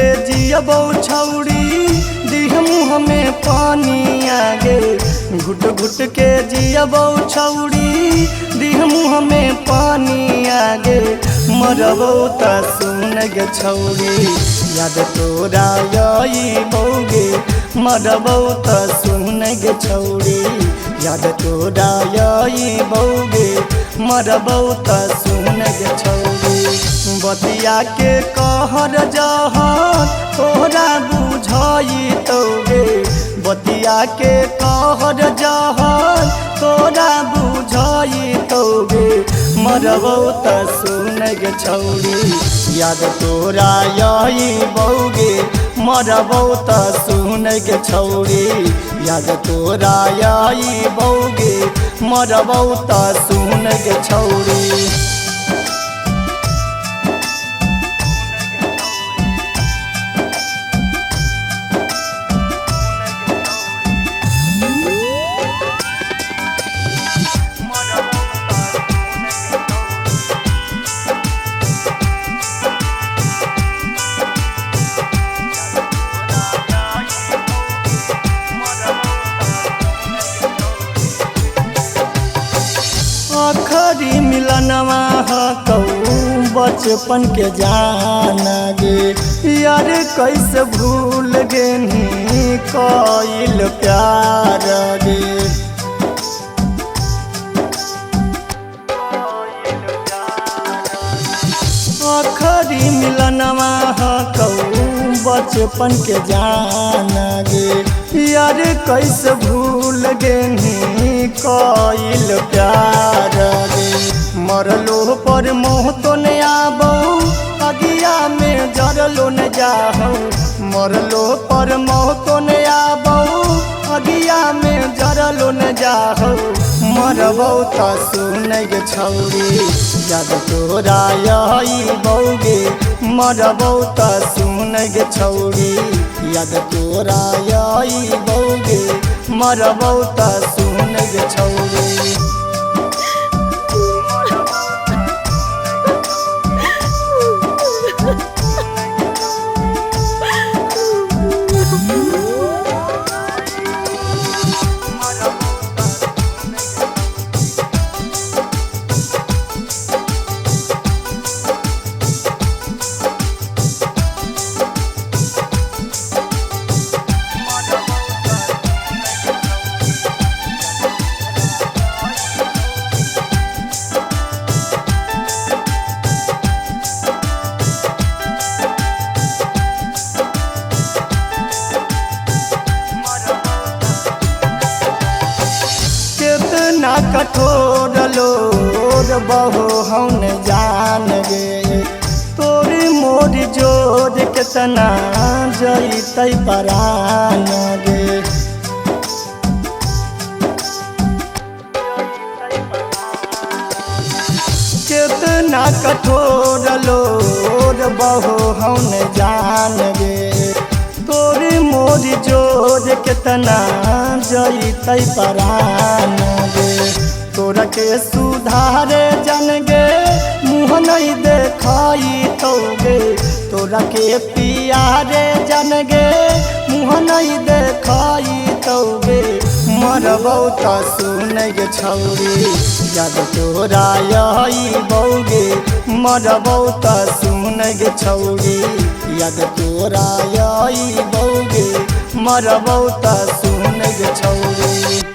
के जियबौ छौड़ी दिह मुँह में पानी आगे। घुट घुट के जियबौ छौड़ी दिह मुँह में पानी आगे। मरबौ त सुन गे छौड़ी याद तोरा आइबौगे। मरबौ त सुन गे छौड़ी याद तोरा आइबौगे। मरबौ त सुन गे छौड़ी बतिया के कहर जहर तोरा बुझाइतौगे। बतिया के कहर जहर तोरा बुझाइतौगे। मरबौ त सुन गे छौड़ी याद तोरा आइबौगे। मरबौ त सुन गे छौड़ी याद तोरा आइबौगे। मरबौ त सुन गे छौड़ी। आखरी मिलनवा कौ बचपन के जाना गे। यार कैसे भूल गेनी कइल प्यार गे। आखरी मिलनवा कौ बचपन के जाना गे। यार कैसे भूल गेनी कइल प्यार गे। मरलो पर मोह तो न आबौ अगिया में जरलो न जाहौ। मरलो पर मोह तो न आबौ अगिया में जरलो न जाहौ। मरबौ त सुन गे छौड़ी याद तोरा आइबौगे। मरबौ त सुन गे छौड़ी याद तोरा आइबौगे। मरबौ त सुन गे छौड़ी। कितना कठोर लोर बहो हम जान गे। तोरी मोरी जोर कितना जइतै परान गे। कितना कठोर लोर बहो हम जान गे। तोरी मोरी जोर कितना जइतै परान गे। तोरा के सुधारे जन गे मुँह नहीं देखाइतौगे। तोरा के पियारे जन गे मुँह नहीं देखाइतौगे। मरबौ त सुन गे छौड़ी याद तोरा आइबौगे। मरबौ त सुन गे छौड़ी याद तोरा आइबौगे। मरबौ त सुन गे छौड़ी।